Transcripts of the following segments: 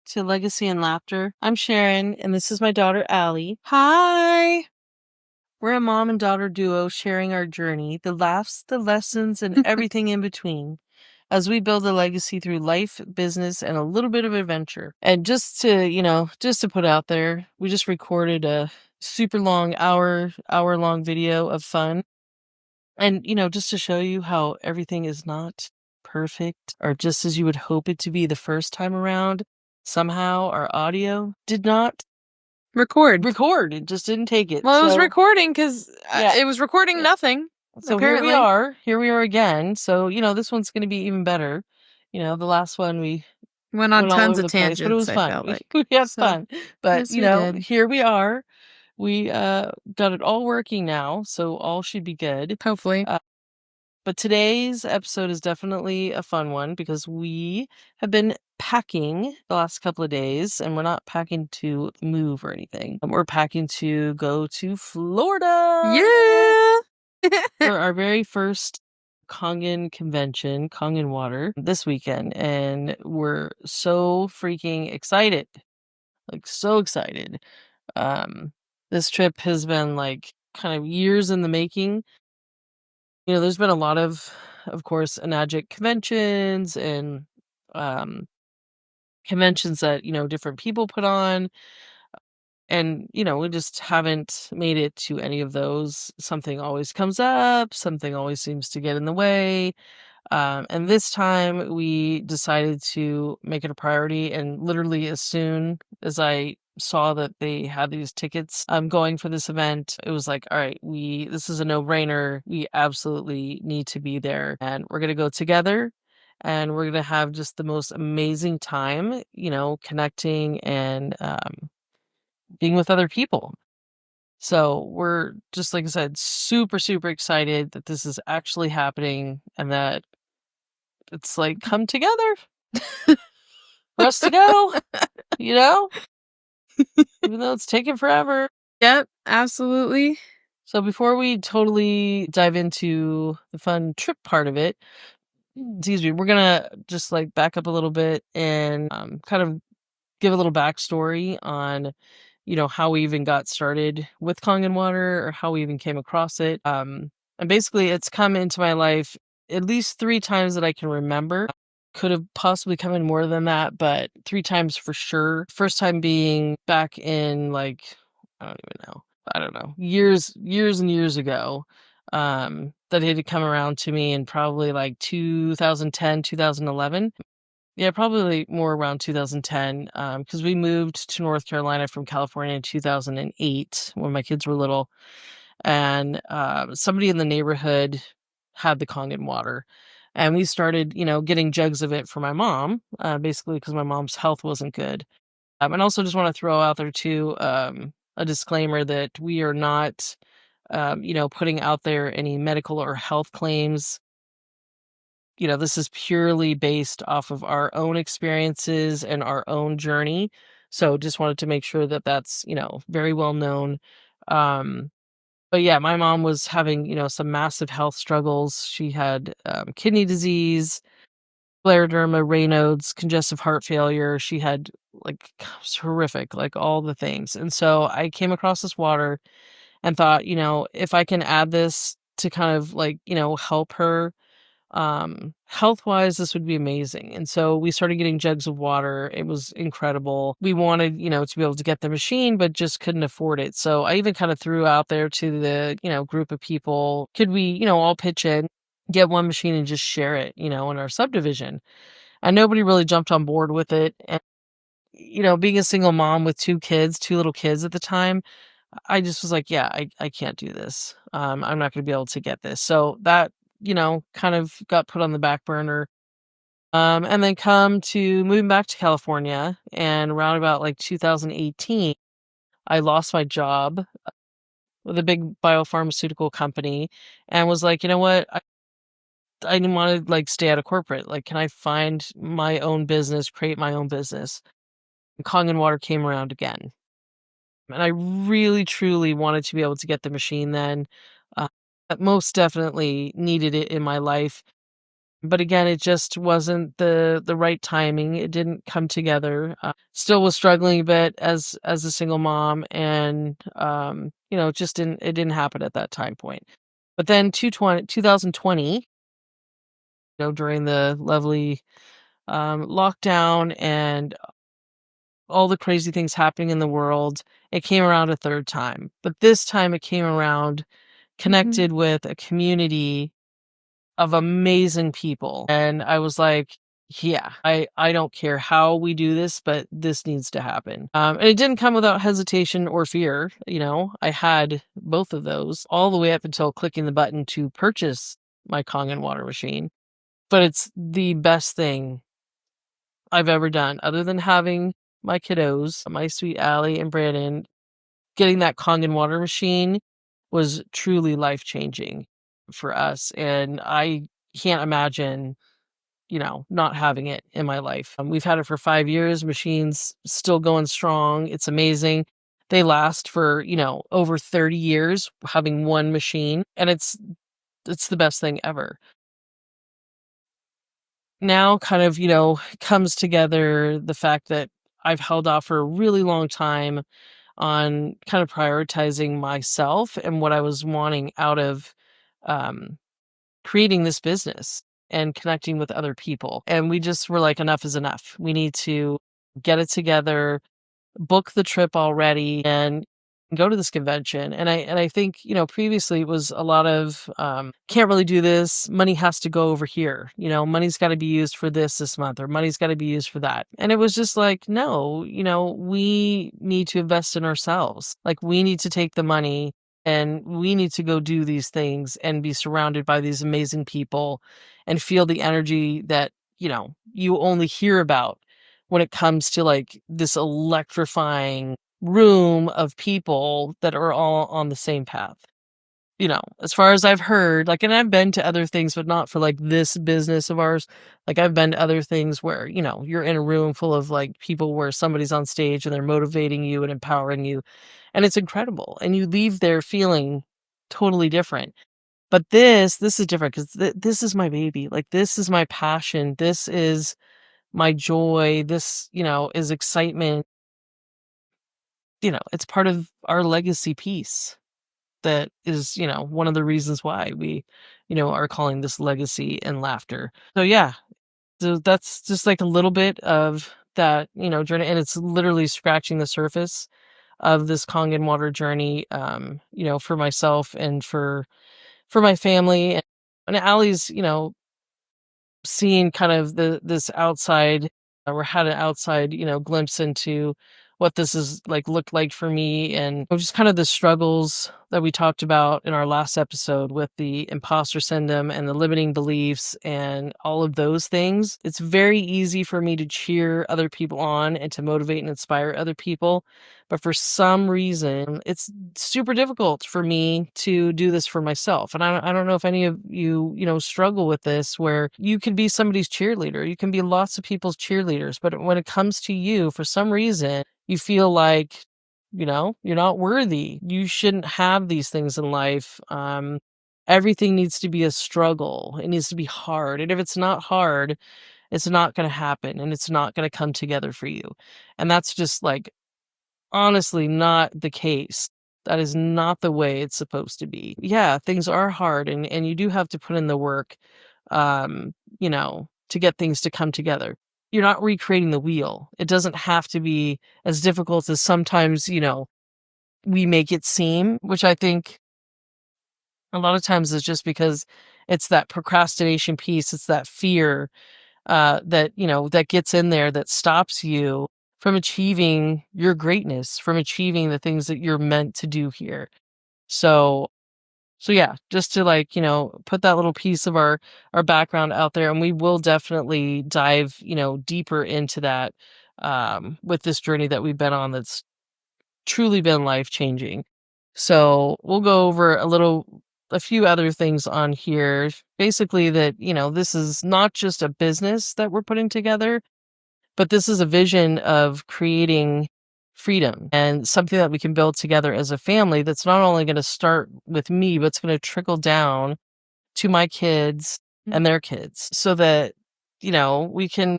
to Legacy and Laughter. I'm Sharon, and this is my daughter, Allie. Hi. We're a mom and daughter duo sharing our journey, the laughs, the lessons, and everything in between as we build a legacy through life, business, and a little bit of adventure. And just to put out there, we just recorded a super long hour-long video of fun. And, just to show you how everything is not perfect or just as you would hope it to be the first time around, somehow our audio did not Record. It just didn't take it. Well, it was recording because Yeah. it was recording nothing. So apparently. here we are again. So, this one's going to be even better. The last one we Went on went all tons over of the place, but it tangents, was I fun. felt like. We had So, fun. But, yes, we did. here we are. We got it all working now, so all should be good. Hopefully. But today's episode is definitely a fun one because we have been packing the last couple of days, and we're not packing to move or anything. We're packing to go to Florida. Yeah. For our very first Kangen Convention, Kangen Water, this weekend, and we're so freaking excited. Like, so excited. This trip has been, like, kind of years in the making. There's been a lot of course, enagic conventions and, um, conventions that, different people put on, and, we just haven't made it to any of those. Something always comes up, something always seems to get in the way, and this time we decided to make it a priority, and literally as soon as I saw that they had these tickets going for this event, it was like, all right, this is a no-brainer. We absolutely need to be there, and we're gonna go together, and we're gonna have just the most amazing time, connecting and being with other people. So we're just, like I said, super, super excited that this is actually happening and that it's like come together for us to go, you know? Even though it's taken forever. Yep, absolutely. So before we totally dive into the fun trip part of it, excuse me, we're gonna just like back up a little bit and kind of give a little backstory on, how we even got started with Kangen water or how we even came across it. And basically it's come into my life at least 3 times that I can remember. Could have possibly come in more than that, but 3 times for sure. First time being back in like, I don't even know. I don't know. Years and years ago. That it had come around to me in probably like 2010, 2011. Yeah, probably more around 2010, because we moved to North Carolina from California in 2008 when my kids were little, and somebody in the neighborhood had the Kangen water, and we started, getting jugs of it for my mom, basically because my mom's health wasn't good. And also just want to throw out there too, a disclaimer that we are not, putting out there any medical or health claims. This is purely based off of our own experiences and our own journey. So just wanted to make sure that that's, very well known. Um, but yeah, my mom was having, some massive health struggles. She had kidney disease, scleroderma, Raynaud's, congestive heart failure. She had like it was horrific, like all the things. And so I came across this water and thought, if I can add this to kind of like, help her health wise, this would be amazing. And so we started getting jugs of water. It was incredible. We wanted, to be able to get the machine, but just couldn't afford it. So I even kind of threw out there to the, group of people, could we, all pitch in, get one machine and just share it, in our subdivision? And nobody really jumped on board with it. And, being a single mom with 2 kids, 2 little kids at the time, I just was like, yeah, I can't do this. I'm not going to be able to get this. So that, kind of got put on the back burner. And then come to moving back to California and around about like 2018, I lost my job with a big biopharmaceutical company and was like, you know what? I didn't want to like stay out of corporate. Like, can I find my own business, create my own business? And Kangen Water came around again. And I really, truly wanted to be able to get the machine then. Uh, but most definitely needed it in my life. But again, it just wasn't the right timing. It didn't come together. Still was struggling a bit as a single mom, and it just didn't happen at that time point. But then 2020, during the lovely lockdown and all the crazy things happening in the world, it came around a third time. But this time it came around Mhm. connected with a community of amazing people, and I was like, "Yeah, I don't care how we do this, but this needs to happen." And it didn't come without hesitation or fear, I had both of those all the way up until clicking the button to purchase my Kangen water machine, but it's the best thing I've ever done other than having my kiddos, my sweet Allie and Brandon. Getting that Kangen water machine was truly life-changing for us, and I can't imagine, not having it in my life. We've had it for 5 years, machine's still going strong, it's amazing. They last for, over 30 years having one machine, and it's the best thing ever. Now kind of, comes together the fact that I've held off for a really long time on kind of prioritizing myself and what I was wanting out of um, creating this business and connecting with other people. And we just were like, enough is enough. We need to get it together, book the trip already, and go to this convention. And I think, previously it was a lot of can't really do this, money has to go over here, money's got to be used for this month, or money's got to be used for that. And it was just like, no, we need to invest in ourselves. Like, we need to take the money and we need to go do these things and be surrounded by these amazing people and feel the energy that, you only hear about when it comes to like this electrifying room of people that are all on the same path. As far as I've heard, like, and I've been to other things, but not for like this business of ours. Like, I've been to other things where, you're in a room full of like people where somebody's on stage and they're motivating you and empowering you. And it's incredible. And you leave there feeling totally different. But this is different because this is my baby. Like, this is my passion. This is my joy. This, is excitement. It's part of our legacy piece that is, one of the reasons why we, are calling this legacy and laughter. So yeah, so that's just like a little bit of that, journey, and it's literally scratching the surface of this Kangen water journey, for myself and for my family. And Allie's, seeing kind of this outside or had an outside, glimpse into what this is like looked like for me, and just kind of the struggles that we talked about in our last episode with the imposter syndrome and the limiting beliefs and all of those things. It's very easy for me to cheer other people on and to motivate and inspire other people, but for some reason it's super difficult for me to do this for myself. And I don't know if any of you, struggle with this, where you can be somebody's cheerleader. You can be lots of people's cheerleaders, but when it comes to you, for some reason, you feel like, you're not worthy. You shouldn't have these things in life. Everything needs to be a struggle. It needs to be hard. And if it's not hard, it's not going to happen and it's not going to come together for you. And that's just like honestly not the case. That is not the way it's supposed to be. Yeah, things are hard, and you do have to put in the work, to get things to come together. You're not recreating the wheel. It doesn't have to be as difficult as sometimes, we make it seem, which I think a lot of times is just because it's that procrastination piece, it's that fear that that gets in there that stops you from achieving your greatness, from achieving the things that you're meant to do here. So yeah, just to like, put that little piece of our background out there, and we will definitely dive, deeper into that with this journey that we've been on that's truly been life changing. So we'll go over a few other things on here. Basically, that, this is not just a business that we're putting together, but this is a vision of creating freedom and something that we can build together as a family that's not only going to start with me, but it's going to trickle down to my kids and their kids so that, we can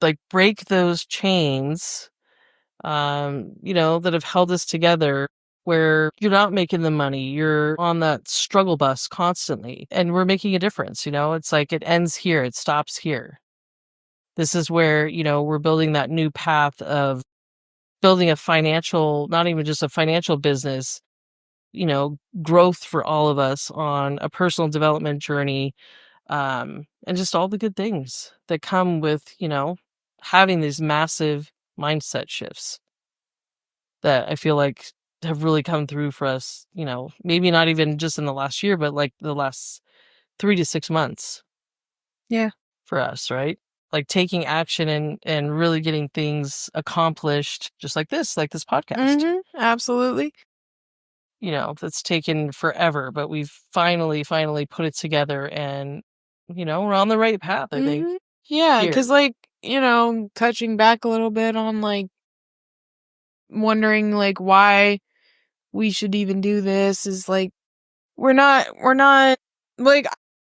like break those chains, that have held us together where you're not making the money, you're on that struggle bus constantly, and we're making a difference. It's like it ends here, it stops here. This is where, we're building that new path of building a financial, not even just a financial business, growth for all of us on a personal development journey, and just all the good things that come with, having these massive mindset shifts that I feel like have really come through for us, maybe not even just in the last year, but like the last 3 to 6 months Yeah. for us, right? Like taking action and really getting things accomplished, just like this podcast. Absolutely. That's taken forever, but we've finally put it together, and we're on the right path, I think. Yeah, Here. because touching back a little bit on, like, wondering, like, why we should even do this is, like, we're not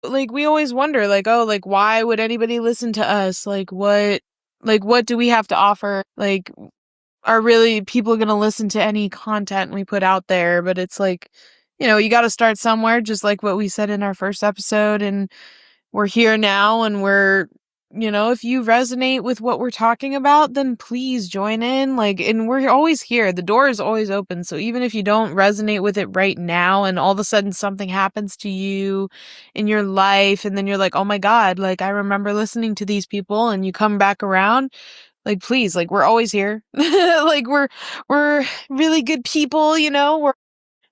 like we always wonder, like, "Oh, like, why would anybody listen to us? What do we have to offer? Like, are really people gonna listen to any content we put out there?" But it's like, you gotta start somewhere, just like what we said in our first episode, and we're here now, and if you resonate with what we're talking about, then please join in. Like, and we're always here. The door is always open. So even if you don't resonate with it right now, and all of a sudden something happens to you in your life, and then you're like, oh my God, like I remember listening to these people, and you come back around, like, please, like, we're always here. Like, we're really good people,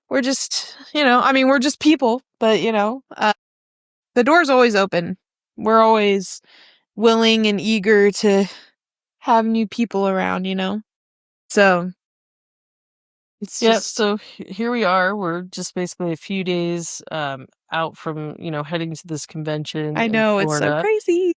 we're just, I mean, we're just people, but the door's always open. We're always willing and eager to have new people around, So it's Yeah, just, so here we are. We're just basically a few days out from, heading to this convention I in know it's so Florida. crazy.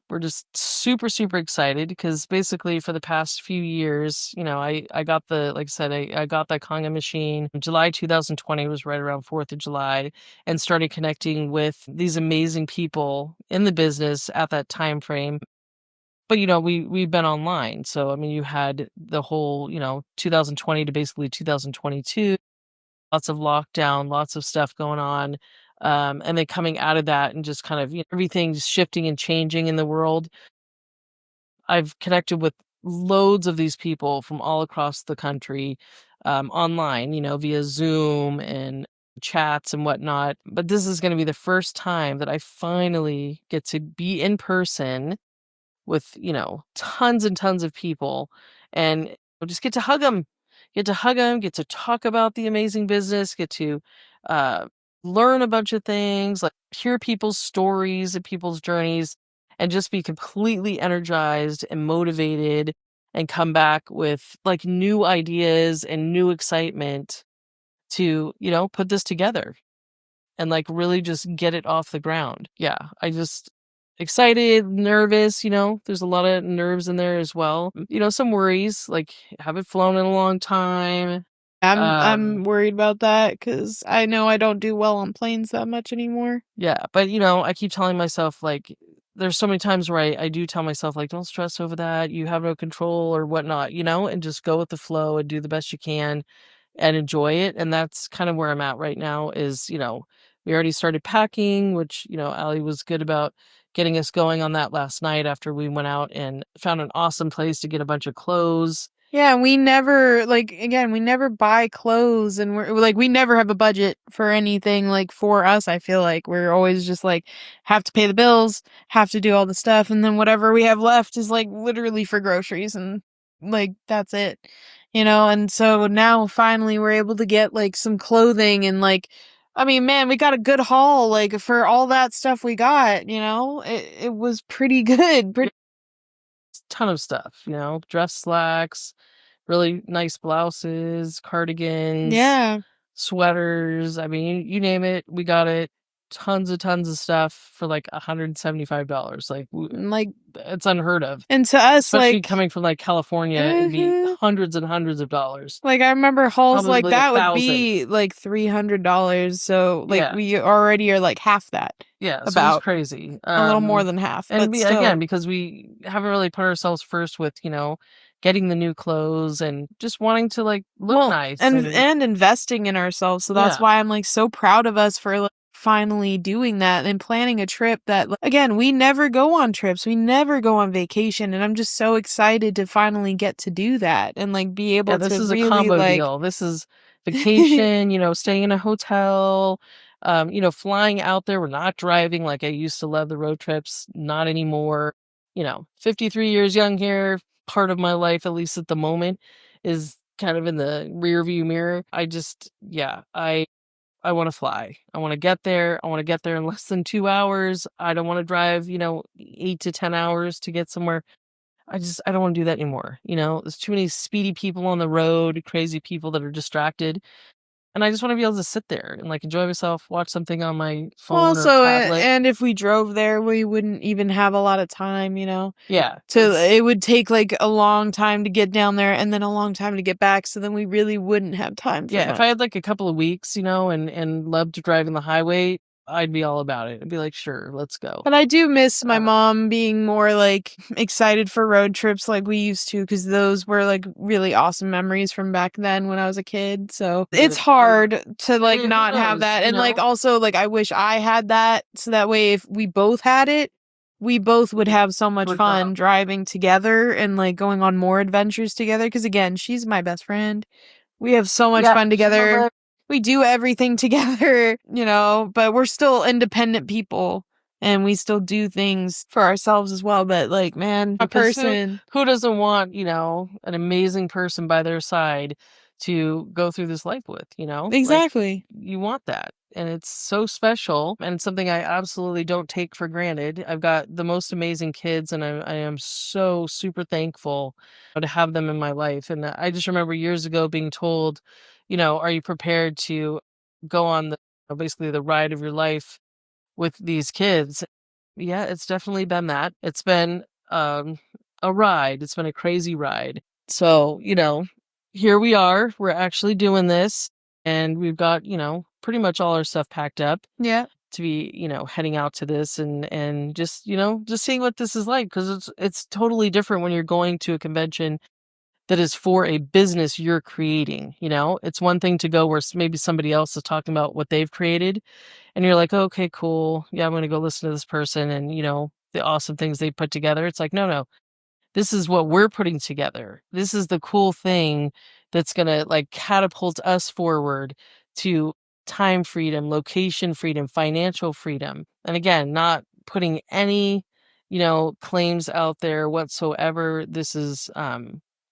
We're just super, super excited because basically for the past few years, I got like I said, I got that Kangen machine. July 2020 was right around 4th of July, and started connecting with these amazing people in the business at that time frame. But, we've been online. So, I mean, you had the whole, 2020 to basically 2022, lots of lockdown, lots of stuff going on. And then coming out of that and just kind of, everything's shifting and changing in the world. I've connected with loads of these people from all across the country, online, via Zoom and chats and whatnot. But this is going to be the first time that I finally get to be in person with, tons and tons of people, and just get to talk about the amazing business, get to uh, learn a bunch of things, like hear people's stories and people's journeys, and just be completely energized and motivated, and come back with like new ideas and new excitement to, put this together and like really just get it off the ground. Yeah, I just excited, nervous, there's a lot of nerves in there as well. Some worries, like haven't flown in a long time. I'm Um worried about that because I know I don't do well on planes that much anymore. yeah, but I keep telling myself like there's so many times where I do tell myself like don't stress over that. You have no control or whatnot, and just go with the flow and do the best you can and enjoy it. And that's kind of where I'm at right now is, we already started packing, which, Ali was good about getting us going on that last night after we went out and found an awesome place to get a bunch of clothes. Yeah, we never again, we never buy clothes, and we never have a budget for anything, like, for us. I feel like we're always just like have to pay the bills, have to do all the stuff, and then whatever we have left is like literally for groceries, and like that's it. And so now finally we're able to get like some clothing, and like, I mean, man, we got a good haul like for all that stuff we got, it was pretty good. Ton of stuff, dress slacks, really nice blouses, cardigans, Yeah. sweaters. I mean, you name it, we got it tons of stuff for like $175. Like Like, it's unheard of, and to us, especially like, coming from like California. It'd be mhm. hundreds and hundreds of dollars, Like, I remember hauls like probably a that would thousand. be like $300. So, like, Yeah, we already are like half that, yeah. So it was about crazy. a little more than half, And but we, still. again, because we haven't really put ourselves first with, getting the new clothes and just wanting to like look Well, nice and investing in ourselves. So that's yeah, why I'm like so proud of us for like, finally doing that and planning a trip that, like, again, we never go on trips. We never go on vacation, and I'm just so excited to finally get to do that and like be yeah. able This to is a really combo like deal. This is vacation, staying in a hotel, flying out there. We're not driving like I used to love the road trips. Not anymore. 53 years young here. Part of my life, at least at the moment, is kind of in the rear view mirror. Yeah, I want to fly. I want to get there. I want to get there in less than 2 hours. I don't want to drive, 8 to 10 hours to get somewhere. I don't want to do that anymore. There's too many speedy people on the road, crazy people that are distracted. And I just want to be able to sit there and like enjoy myself, watch something on my phone or also, tablet. and if we drove there, we wouldn't even have a lot of time, Yeah. to it would take like a long time to get down there and then a long time to get back. So then we really wouldn't have time for Yeah. If I much. had like a couple of weeks, and loved driving the highway, I'd be all about it. I'd be like, sure, let's go. But I do miss my Uh, mom being more like excited for road trips like we used to, because those were like really awesome memories from back then when I was a kid. So it's like, hard to like who not have knows, that. And like also like I wish I had that, so that way if we both had it, we both would have so much Like, fun driving together and like going on more adventures together. Because again, she's my best friend. We have so much yeah, fun she's my together. bud. We do everything together, but we're still independent people and we still do things for ourselves as well. But like, man, a Because who person. who doesn't want, an amazing person by their side to go through this life with, Like Exactly. you want that. And it's so special and it's something I absolutely don't take for granted. I've got the most amazing kids and I am so super thankful to have them in my life. And I just remember years ago being told, are you prepared to go on basically the ride of your life with these kids? Yeah, it's definitely been that. It's been, a ride. It's been a crazy ride. So, here we are. We're actually doing this, and we've got, pretty much all our stuff packed up Yeah. to be, heading out to this and just, just seeing what this is like because it's totally different when you're going to a convention that is for a business you're creating, It's one thing to go where maybe somebody else is talking about what they've created and you're like, "Okay, cool. Yeah, I'm gonna go listen to this person and, the awesome things they put together." It's like, "No, no. This is what we're putting together. This is the cool thing that's gonna, like, catapult us forward to time freedom, location freedom, financial freedom." And again, not putting any, claims out there whatsoever. This is,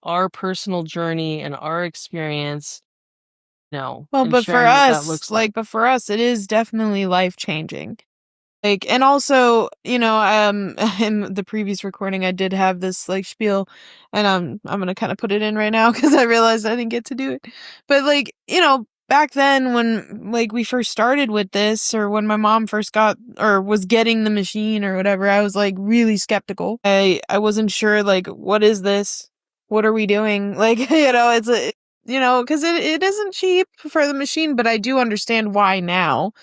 our personal journey and our experience, Well, and sharing what that looks like. but for us, it is definitely life changing. Like, and also, in the previous recording, I did have this like spiel, and I'm gonna kind of put it in right now because I realized I didn't get to do it. But like, back then when like we first started with this, or when my mom first got or was getting the machine or whatever, I was like really skeptical. I wasn't sure like what is this? What are we doing? Like, it's a because it isn't cheap for the machine, but I do understand why now.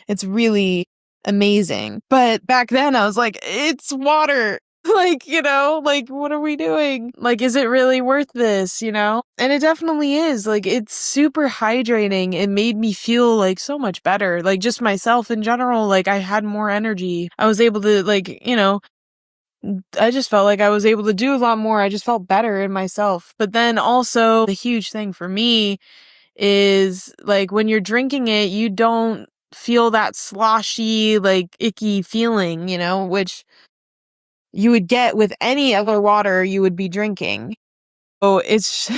It's really amazing. But back then I was like, it's water. Like, like what are we doing? Like, is it really worth this, And it definitely is. Like, it's super hydrating. It made me feel like so much better. Like, just myself in general, like I had more energy. I was able to like, I just felt like I was able to do a lot more. I just felt better in myself. But then also the huge thing for me is like when you're drinking it, you don't feel that sloshy, like icky feeling, which you would get with any other water you would be drinking. So it's,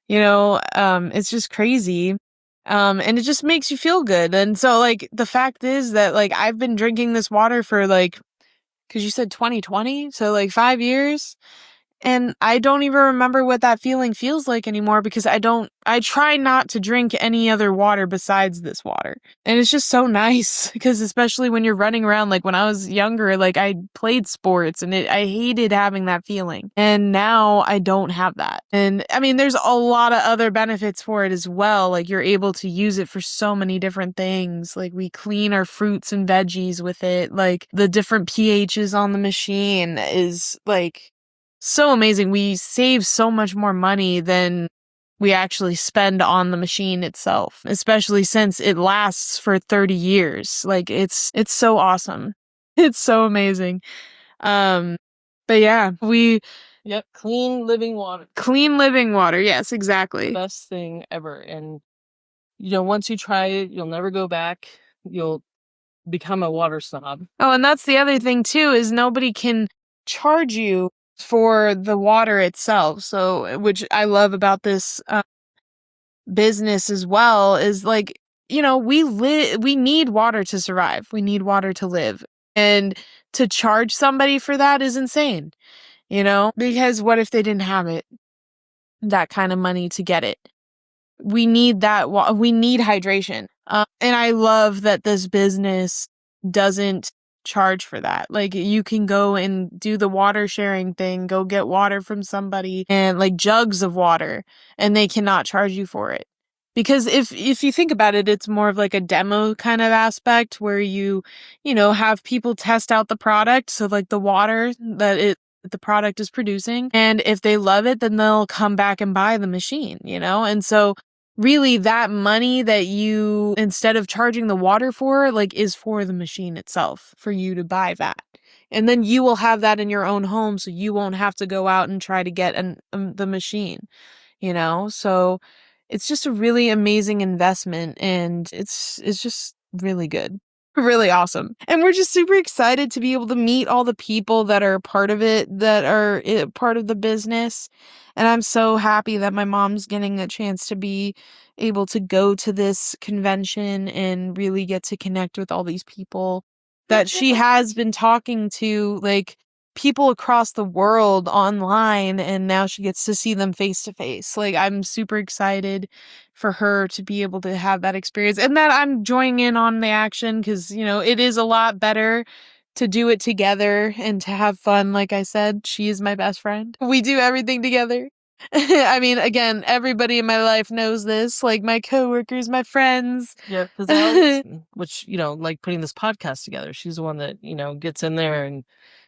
it's just crazy. And it just makes you feel good. And so like the fact is that like I've been drinking this water for like, cause you said 2020, so like 5 years. And I don't even remember what that feeling feels like anymore because I try not to drink any other water besides this water. And it's just so nice because especially when you're running around, like when I was younger, like I played sports and I hated having that feeling. And now I don't have that. And I mean, there's a lot of other benefits for it as well. Like you're able to use it for so many different things. Like we clean our fruits and veggies with it. Like the different pHs on the machine is like so amazing. We save so much more money than we actually spend on the machine itself, especially since it lasts for 30 years. Like it's so awesome. It's so amazing. Um but yeah, we Yep, clean living water. clean living water. Yes, exactly. Best thing ever. And once you try it, you'll never go back. You'll become a water snob. Oh, and that's the other thing too is nobody can charge you for the water itself. So, which I love about this business as well is like, we need water to survive. We need water to live. And to charge somebody for that is insane, because what if they didn't have it, that kind of money to get it? We need that. We need hydration. And I love that this business doesn't charge for that. Like you can go and do the water sharing thing, go get water from somebody and like jugs of water, and they cannot charge you for it. Because if you think about it, it's more of like a demo kind of aspect where have people test out the product. So like the water the product is producing. And if they love it, then they'll come back and buy the machine, And so really that money that you, instead of charging the water for, like is for the machine itself, for you to buy that. And then you will have that in your own home. So you won't have to go out and try to get the machine, So it's just a really amazing investment and it's just really good. Really awesome. And we're just super excited to be able to meet all the people that are part of it, that are part of the business. And I'm so happy that my mom's getting a chance to be able to go to this convention and really get to connect with all these people that she has been talking to, like people across the world online, and now she gets to see them face to face. Like I'm super excited for her to be able to have that experience and that I'm joining in on the action because, it is a lot better to do it together and to have fun. Like I said, she is my best friend. We do everything together. I mean, again, everybody in my life knows this, like my coworkers, my friends. Yeah, because Alex, which, like putting this podcast together, she's the one that, gets in there and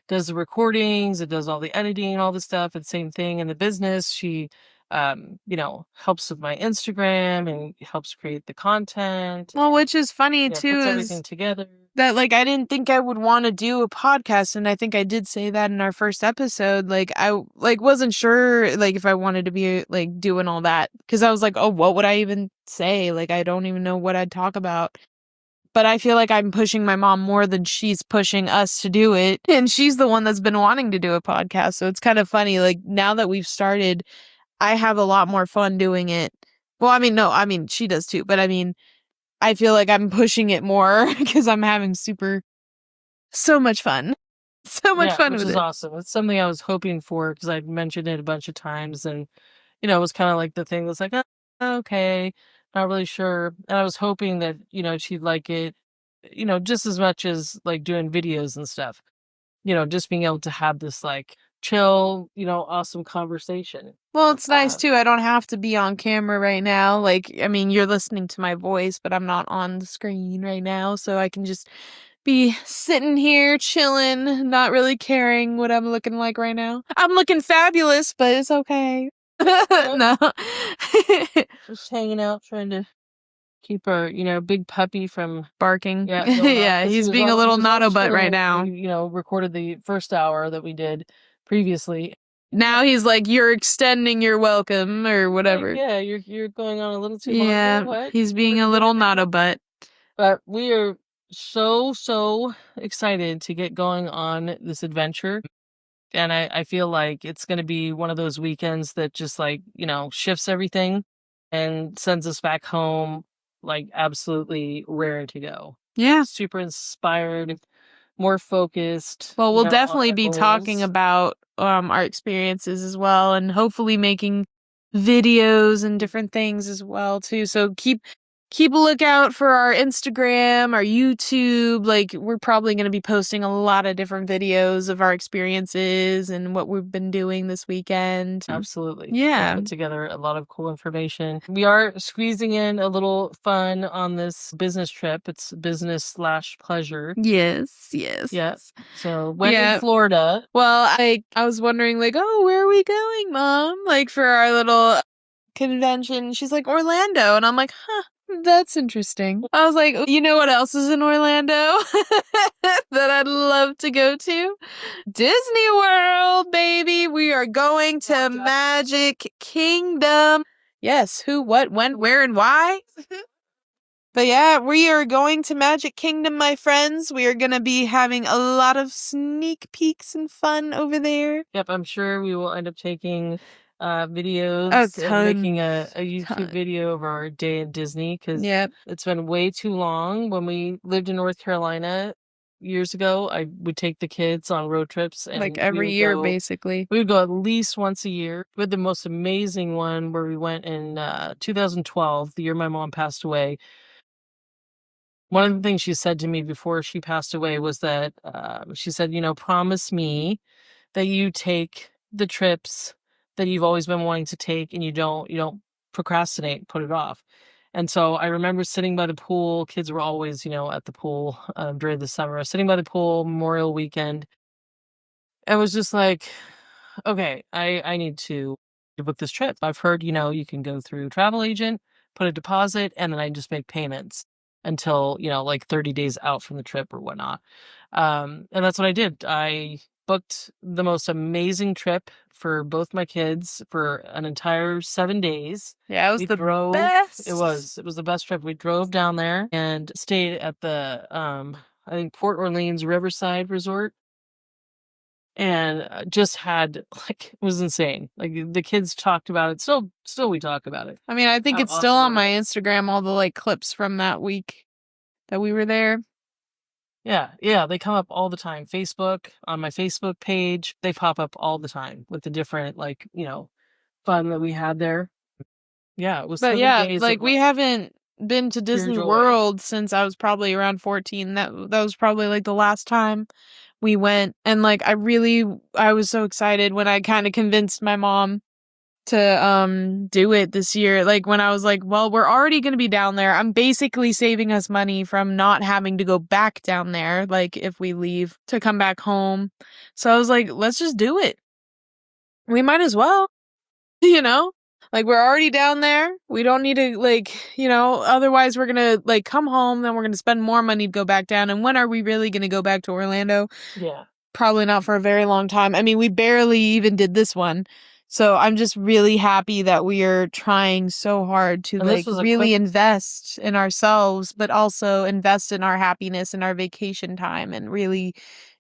does the recordings, it does all the editing and all the stuff. And same thing in the business. She, helps with my Instagram and helps create the content. Well, which is funny too, puts is everything together. that like I didn't think I would want to do a podcast, and I think I did say that in our first episode. Like I like wasn't sure like if I wanted to be like doing all that because I was like, oh, what would I even say? Like I don't even know what I'd talk about. But I feel like I'm pushing my mom more than she's pushing us to do it, and she's the one that's been wanting to do a podcast. So it's kind of funny. Like now that we've started, I have a lot more fun doing it. Well, I mean, no, I mean she does too, but I mean I feel like I'm pushing it more because I'm having so much fun. So much fun Which with is it. awesome. It's something I was hoping for because I'd mentioned it a bunch of times and, it was kind of like the thing was like, "Oh, okay, not really sure." And I was hoping that, she'd like it, just as much as like doing videos and stuff, just being able to have this like chill, awesome conversation. Well, it's nice too. I don't have to be on camera right now. Like, I mean, you're listening to my voice, but I'm not on the screen right now. So I can just be sitting here chilling, not really caring what I'm looking like right now. I'm looking fabulous, but it's okay. No. Just hanging out, trying to keep our, big puppy from Barking. going off, Yeah, 'cause he's was being a he little was always naughty butt right chilling now. when we, recorded the first hour that we did previously. Now he's like, "You're extending your welcome," or Like, whatever. yeah, you're going on a little too long Yeah, there. What? he's being What a are you little doing now? naughty butt. But we are so excited to get going on this adventure. And I feel like it's going to be one of those weekends that just like, shifts everything and sends us back home like absolutely raring to go. Yeah. Super inspired, more focused. Well, we'll on definitely our be talking goals. about our experiences as well, and hopefully making videos and different things as well too. So keep a lookout for our Instagram, our YouTube. Like we're probably going to be posting a lot of different videos of our experiences and what we've been doing this weekend. Absolutely. We'll Yeah. put together a lot of cool information. We are squeezing in a little fun on this business trip. It's business slash pleasure. Yes, yes. Yeah. So when in Yeah. Florida. Well, I was wondering like, "Oh, where are we going, Mom?" Like for our little convention. She's like, "Orlando." And I'm like, "Huh, that's interesting." I was like, "You know what else is in Orlando that I'd love to go to? Disney World, baby. We are going to Magic Kingdom." Yes, who, what, when, where, and why? But yeah, we are going to Magic Kingdom, my friends. We are going to be having a lot of sneak peeks and fun over there. Yep, I'm sure we will end up taking A videos and ton. making a YouTube Ton. video of our day in Disney because Yep. it's been way too long. When we lived in North Carolina years ago, I would take the kids on road trips Like and every year, basically. we would go at least once a year. We had the most amazing one where we went in 2012, the year my mom passed away. One of the things she said to me before she passed away was that she said, you know, promise me that you take the trips that you've always been wanting to take and you don't procrastinate, put it off. And so I remember sitting by the pool. Kids were always, you know, at the pool during the summer. I was sitting by the pool Memorial weekend. It was just like, okay, I need to book this trip. I've heard, you know, you can go through travel agent, put a deposit, and then I just make payments until, you know, like 30 days out from the trip or whatnot. And that's what I did. I booked the most amazing trip for both my kids for an entire 7 days. Yeah, it was We the drove, it best. was, it was the best trip. We drove down there and stayed at the, I think Port Orleans Riverside Resort and just had like it was insane. Like the kids talked about it. Still we talk about it. I mean, I think How it's still awesome on it my was. Instagram, all the like clips from that week that we were there. Yeah, yeah, they come up all the time. Facebook, on my Facebook page, they pop up all the time with the different like, you know, fun that we had there. Yeah, it was But 7 yeah, days of like we like haven't been to pure Disney joy. World since I was probably around 14. That was probably like the last time we went. And like I was so excited when I kind of convinced my mom to do it this year. Like when I was like, well, we're already going to be down there. I'm basically saving us money from not having to go back down there like if we leave to come back home. So I was like, let's just do it. We might as well, you know? Like we're already down there. We don't need to like, otherwise we're going to like come home, then we're going to spend more money to go back down. And when are we really going to go back to Orlando? Yeah. Probably not for a very long time. I mean, we barely even did this one. So I'm just really happy that we are trying so hard to And this like was a really quick invest in ourselves, but also invest in our happiness and our vacation time and really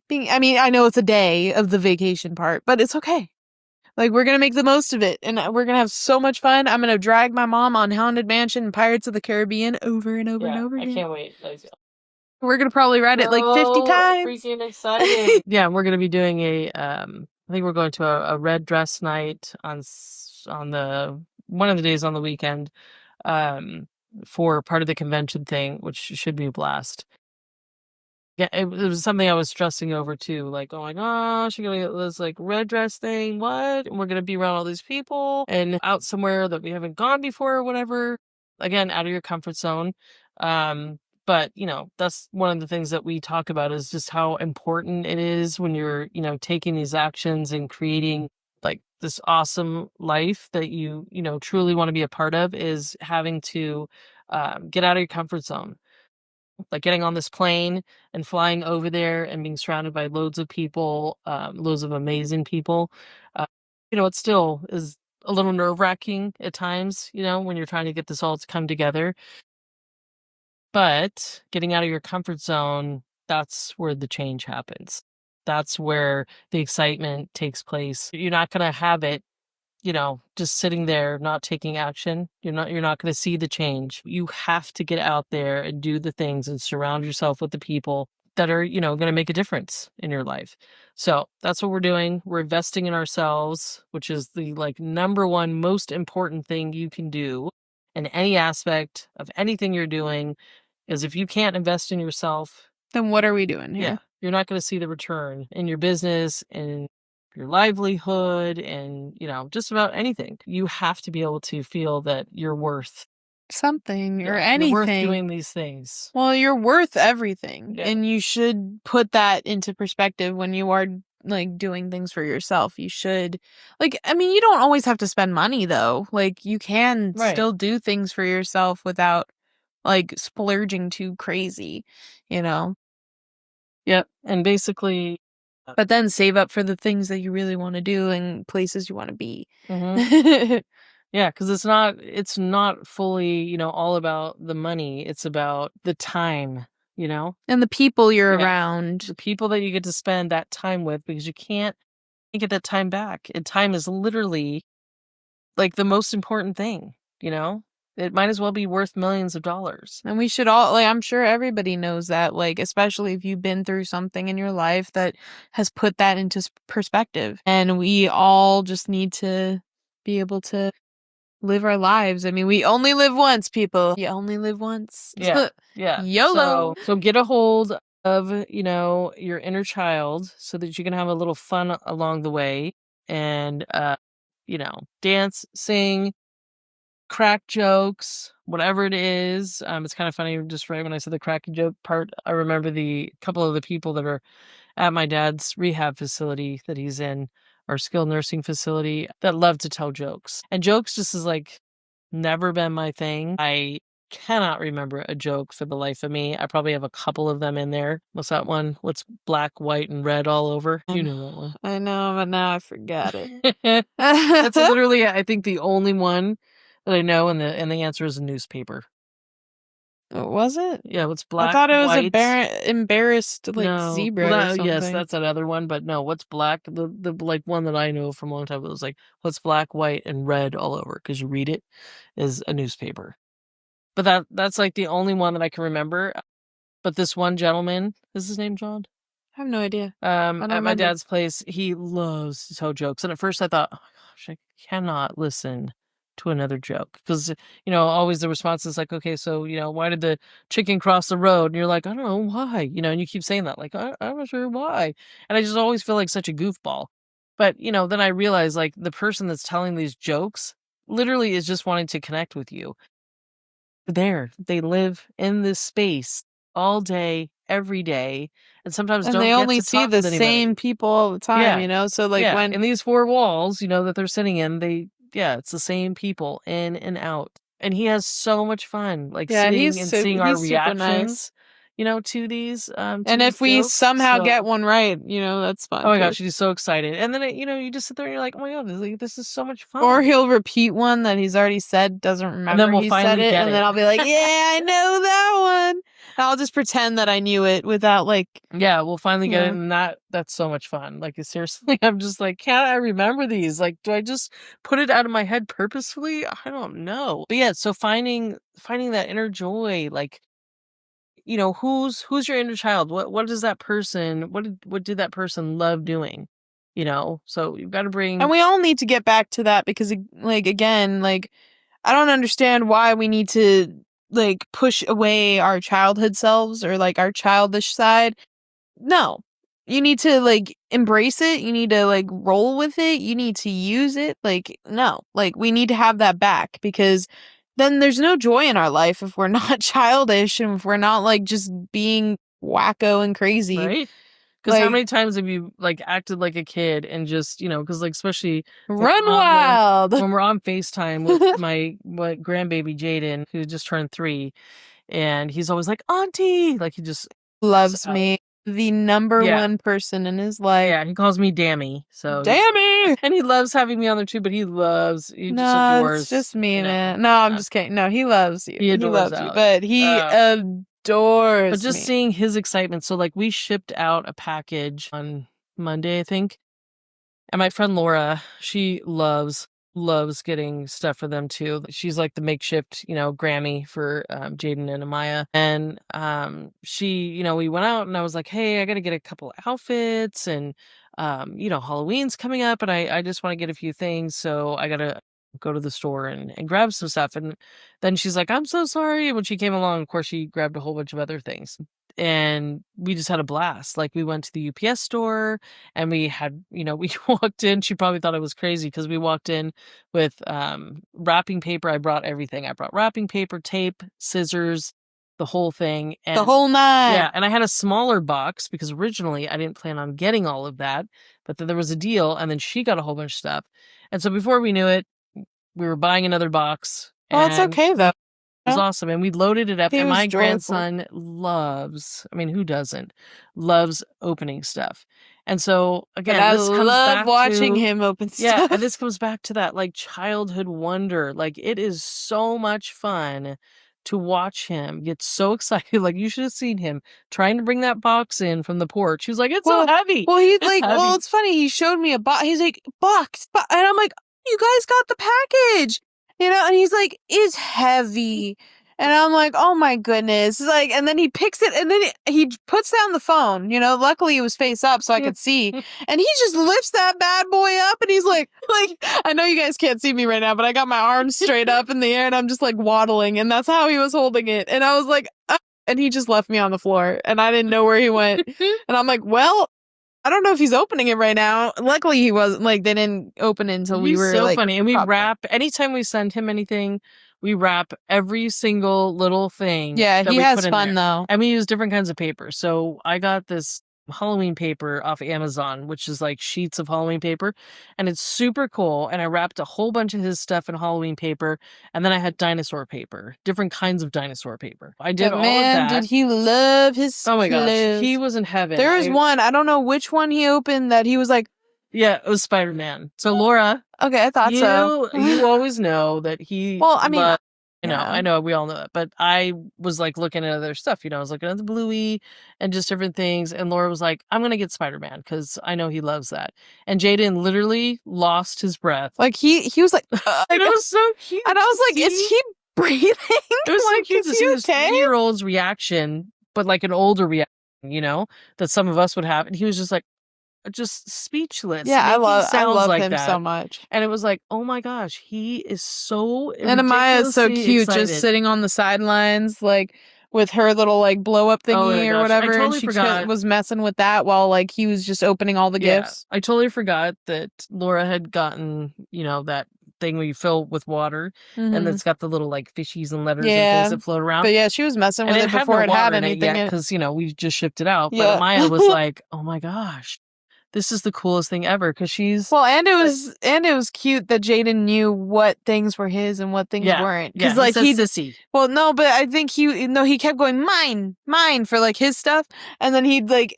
I mean, I know it's a day of the vacation part, but it's okay. Like we're going to make the most of it and we're going to have so much fun. I'm going to drag my mom on Haunted Mansion and Pirates of the Caribbean over and over and yeah, over I again. can't wait. Like We're going to probably ride it like 50 so times. freaking excited. Yeah, we're gonna be doing I think we're going to a red dress night on the one of the days on the weekend, um, for part of the convention thing, which should be a blast. Yeah, it was something I was stressing over too, like, "Oh my gosh, you're gonna get this, like, red dress thing, what? And we're gonna be around all these people and out somewhere that we haven't gone before or whatever." Again, out of your comfort zone. But, you know, that's one of the things that we talk about is just how important it is when you're, you know, taking these actions and creating, like, this awesome life that you know, truly wanna be a part of is having to, get out of your comfort zone. Like getting on this plane and flying over there and being surrounded by loads of people, loads of amazing people. Uh, you know, it still is a little nerve-wracking at times, you know, when you're trying to get this all to come together. But getting out of your comfort zone, that's where the change happens. That's where the excitement takes place. You're not gonna have it, you know, just sitting there not taking action. You're not going to see the change. You have to get out there and do the things and surround yourself with the people that are, going to make a difference in your life. So that's what we're doing. We're investing in ourselves, which is the like number one most important thing you can do in any aspect of anything you're doing. Is if you can't invest in yourself, Then what are we doing here? you're not going to see the return in your business, in your livelihood, and just about anything. You have to be able to feel that you're worth Something or you're worth anything. doing these things. Well, you're worth everything, Yeah. and you should put that into perspective when you are like doing things for yourself. You should, like, I mean, you don't always have to spend money though. Like, you can Right. still do things for yourself without like splurging too crazy, you know? Yep. And basically, But then save up for the things that you really want to do and places you want to be. yeah, because it's not fully, all about the money. It's about the time, And the people you're Yeah. around. the people that you get to spend that time with, because you can't get that time back. And time is literally like the most important thing, It might as well be worth millions of dollars. And we should all, like, I'm sure everybody knows that, like, especially if you've been through something in your life that has put that into perspective. And we all just need to be able to live our lives. I mean, we only live once, people. You only live once. Yeah. Yeah. YOLO. So get a hold of, your inner child so that you can have a little fun along the way and, dance, sing, crack jokes, whatever it is. It's kind of funny, just right when I said the crack joke part, I remember the couple of the people that are at my dad's rehab facility that he's in, or skilled nursing facility, that love to tell jokes. And jokes just is like never been my thing. I cannot remember a joke for the life of me. I probably have a couple of them in there. What's that one? What's black, white, and red all over? You know that one. I know, but now I forgot it. That's literally, I think, the only one that I know, and the answer is a newspaper. What was it? Yeah, what's I black, thought it was a white? embarrassed like No. zebra Well, or something. yes, that's another one, but no, what's black? The like one that I know from a long time, it was like, what's black, white, and red all over? Because you read it is a newspaper. But that's like the only one that I can remember. But this one gentleman, is his name John? I have no idea. At don't my remember. dad's place, he loves to tell jokes. And at first I thought, oh my gosh, I cannot listen to another joke. Because, always the response is like, okay, so, why did the chicken cross the road? And you're like, I don't know why, and you keep saying that, like, I'm not sure why. And I just always feel like such a goofball. But, then I realize, like, the person that's telling these jokes literally is just wanting to connect with you. They live in this space all day, every day, and sometimes And don't they get only to see talk the with anybody. same people all the time, Yeah. So like Yeah, when in these four walls, that they're sitting in, it's the same people in and out. And he has so much fun, like, yeah, sitting and seeing our he's super nice. reactions, to these And if we jokes. somehow So, get one right, that's oh fun my too. gosh, he's so excited. And then you just sit there and you're like, oh my god, this is so much fun. Or he'll repeat one that he's already said, doesn't remember then we'll he said finally it, get and then it. I'll be like, yeah, I know that one. And I'll just pretend that I knew it without like, Yeah, we'll finally get it, Yeah. and that's so much fun. Like, seriously, I'm just like, can't I remember these? Like, do I just put it out of my head purposefully? I don't know. But yeah, so finding that inner joy, like, who's your inner child? What does that person what did that person love doing? So you've got to bring and we all need to get back to that because like again, like I don't understand why we need to like push away our childhood selves or like our childish side. No. You need to like embrace it. You need to like roll with it. You need to use it. Like, no. Like, we need to have that back because then there's no joy in our life if we're not childish and if we're not like just being wacko and crazy. right? Because how Like, many times have you like acted like a kid and just because like especially run wild. when we're on FaceTime with my grandbaby Jaden, who just turned 3, and he's always like, Auntie, like he just Loves me. The number Yeah. one person in his life. Yeah, he calls me Dammy. So Dammy! and he loves having me on there too, but he just No, adores. it's just me, man. No, I'm just kidding. No, he loves you. He adores loves you, Alex. but he adores But just me. seeing his excitement. So like we shipped out a package on Monday, I think. And my friend Laura, she loves loves getting stuff for them too. She's like the makeshift, Grammy for Jaden and Amaya. And she, we went out and I was like, hey, I got to get a couple outfits and Halloween's coming up and I just want to get a few things. So I got to go to the store and grab some stuff. And then she's like, I'm so sorry. And when she came along, of course, she grabbed a whole bunch of other things. And we just had a blast. Like we went to the UPS store and we had, we walked in. She probably thought I was crazy because we walked in with wrapping paper. I brought everything. I brought wrapping paper, tape, scissors, the whole thing. The And whole nine. yeah, and I had a smaller box because originally I didn't plan on getting all of that, but then there was a deal and then she got a whole bunch of stuff. And so before we knew it, we were buying another box. Well, it's and okay though. It was awesome. And we loaded it up. He And was my joyful. grandson loves, I mean, who doesn't? Loves opening stuff. And so again, But I this comes love back watching to, him open yeah, stuff. and this comes back to that like childhood wonder. Like it is so much fun to watch him get so excited. Like you should have seen him trying to bring that box in from the porch. He was like, it's so heavy. Well, he's It's like, heavy. well, it's funny. He showed me a box. He's like, box. And I'm like, you guys got the package, and he's like, it's heavy. And I'm like, oh my goodness. Like, and then he picks it and then he puts down the phone, luckily it was face up so I could see. And he just lifts that bad boy up and he's like, I know you guys can't see me right now, but I got my arms straight up in the air and I'm just like waddling. And that's how he was holding it. And I was like, and he just left me on the floor and I didn't know where he went. And I'm like, well, I don't know if he's opening it right now. Luckily, he wasn't. Like, they didn't open it until we were so like, funny. And we wrap, anytime we send him anything, we wrap every single little thing. Yeah, that he we has put in fun there. though. And we use different kinds of paper. So I got this Halloween paper off Amazon, which is like sheets of Halloween paper. And it's super cool. And I wrapped a whole bunch of his stuff in Halloween paper. And then I had dinosaur paper, different kinds of dinosaur paper. I did But all man, of that. did he love his Oh my gosh, clothes. he was in heaven. There was one, I don't know which one he opened that he was like, yeah, it was Spider-Man. So Laura, okay, I thought so. You always know that he. Well, I mean, I know, we all know that, but I was like looking at other stuff. I was looking at the Bluey and just different things, and Laura was like, "I'm gonna get Spider-Man because I know he loves that." And Jaden literally lost his breath. Like he was like, it was so cute, and I was like, "Is he breathing?" It was like, so cute to see this okay? 3-year-old's reaction, but like an older reaction, that some of us would have, and he was just like, just speechless. Yeah, I love like him that. so much. And it was like, oh my gosh, he is so and Amaya is so cute, excited. just sitting on the sidelines, like with her little like blow up thingy or whatever. Totally and she forgot. was messing with that while like he was just opening all the gifts. I totally forgot that Laura had gotten, that thing where you fill with water and it's got the little like fishies and letters and things that float around. But yeah, she was messing with it before it had anything yet because we just shipped it out. But Maya was like, oh my gosh, this is the coolest thing ever because she's and it was cute that Jaden knew what things were his and what things weren't. Because like he sissy. Well, no, but I think he kept going mine for like his stuff, and then he'd be like,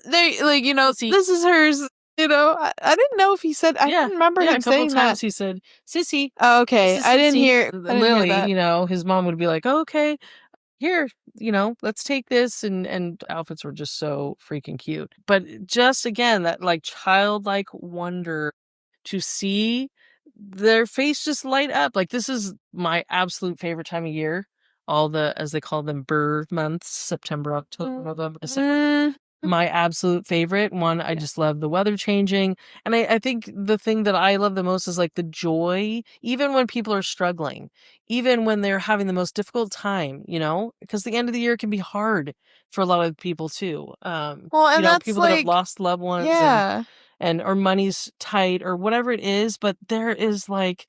they like this is hers. I didn't know if he said. I didn't remember him saying that. He said sissy. Oh, okay, I didn't hear. Lily, hear that. His mom would be like, oh, okay. Here, let's take this. And outfits were just so freaking cute. But just again, that like childlike wonder to see their face just light up. Like this is my absolute favorite time of year. All the, as they call them, birth months, September, October, November, December. My absolute favorite one. I just love the weather changing. And I think the thing that I love the most is like the joy, even when people are struggling, even when they're having the most difficult time, because the end of the year can be hard for a lot of people too. And that's people like, that have lost loved ones and or money's tight or whatever it is. But there is like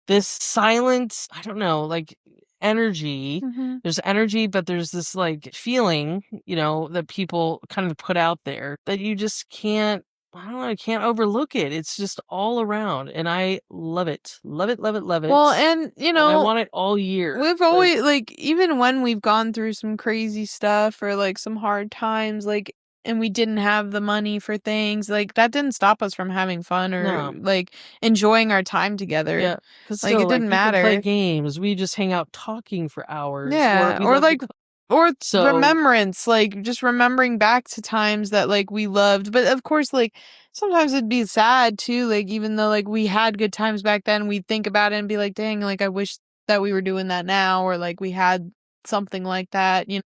this silent, I don't know, like energy. There's energy, but there's this like feeling, that people kind of put out there that you just can't, I don't know, I can't overlook it. It's just all around. And I love it. Love it, love it, love it. Well, and I want it all year. We've always like even when we've gone through some crazy stuff or like some hard times, like, and we didn't have the money for things, like that didn't stop us from having fun or like enjoying our time together. Yeah, because like it didn't matter. Play games. We just hang out talking for hours. Yeah, or like Or So remembrance, like, just remembering back to times that, like, we loved. But, of course, like, sometimes it'd be sad, too, like, even though, like, we had good times back then, we'd think about it and be like, "Dang, like, I wish that we were doing that now," or, like, we had something like that, you know?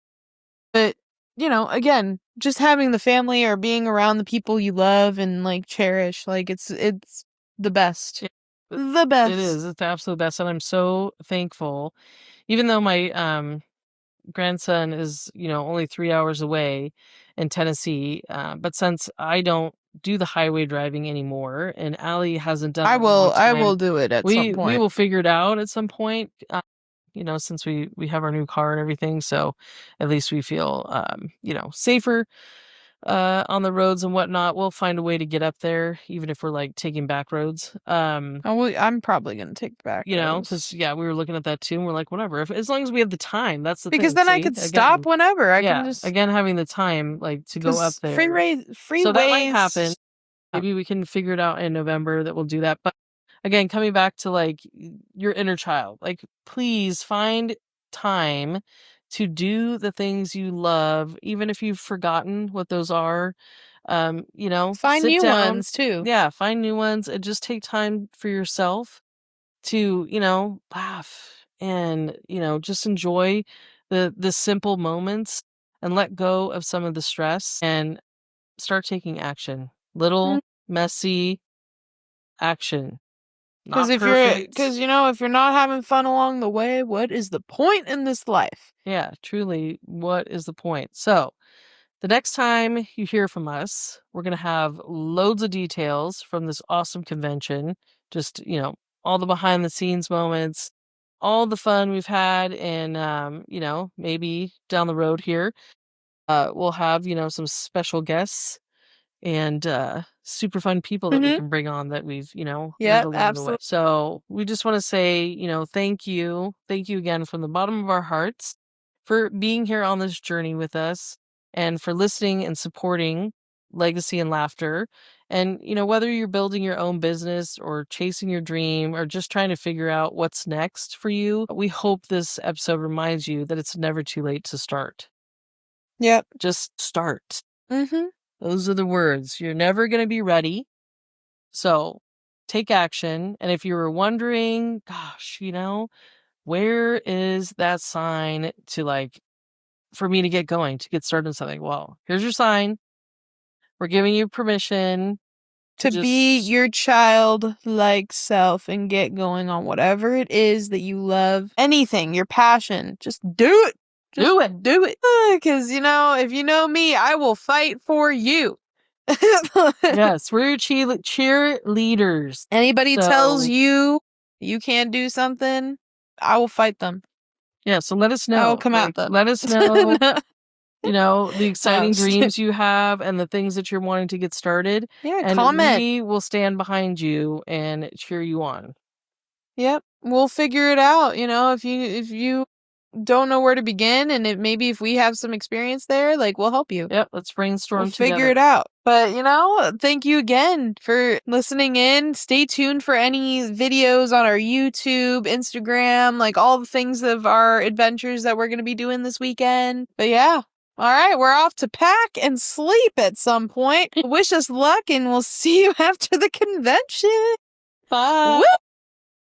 But, again, just having the family or being around the people you love and, like, cherish, like, it's the best. yeah, The it best. is. It's the absolute best, and I'm so thankful. Even though my grandson is, only 3 hours away in Tennessee, but since I don't do the highway driving anymore, and Allie hasn't done I it in a long will I will time, do it at some we point. will figure it out at some point. Since we have our new car and everything, so at least we feel safer on the roads and whatnot. We'll find a way to get up there, even if we're like taking back roads. I'm probably gonna take back roads. Because yeah, we were looking at that too, and we're like, whatever, if as long as we have the time, that's the Because thing. then I See, could stop again, whenever. I can yeah, just again, having the time, like, to go up because there. So that might happen. freeways. Maybe we can figure it out in November that we'll do that. But again, coming back to like your inner child, like, please find time to do the things you love, even if you've forgotten what those are. Find Sit new down, ones too. yeah, find new ones and just take time for yourself to, laugh and, just enjoy the simple moments and let go of some of the stress and start taking action. Little, messy action. Because Not perfect. if you're not having fun along the way, what is the point in this life? Yeah, truly, what is the point? So, the next time you hear from us, we're going to have loads of details from this awesome convention. Just, all the behind the scenes moments, all the fun we've had, and, maybe down the road here, we'll have, some special guests and super fun people that we Mm-hmm. can bring on that we've met Yep, along the way. absolutely. So we just want to say thank you again from the bottom of our hearts for being here on this journey with us and for listening and supporting Legacy and Laughter. And whether you're building your own business or chasing your dream or just trying to figure out what's next for you, we hope this episode reminds you that it's never too late to start. Yep. Just start. Mm-hmm. Those are the words. You're never going to be ready. So take action. And if you were wondering, gosh, where is that sign to, like, for me to get going, to get started on something? Well, here's your sign. We're giving you permission to To be just your childlike self and get going on whatever it is that you love. Anything, your passion. Just do it. Just do it. do it. Because, if you know me, I will fight for you. Yes, we're your cheerleaders. Anybody tells So, you you can't do something, I will fight them. yeah, so let us I will know. come at Like, them. let us know the No, exciting dreams you have and the things that you're wanting to get started. yeah, And comment. we will stand behind you and cheer you on. Yep, we'll figure it out. If you don't know where to begin, and maybe if we have some experience there, like, we'll help you. Yep, let's We'll brainstorm figure it together. out. But, thank you again for listening in. Stay tuned for any videos on our YouTube, Instagram, like all the things of our adventures that we're going to be doing this weekend. But yeah. All right, we're off to pack and sleep at some point. Wish us luck, and we'll see you after the convention. Bye. Woo!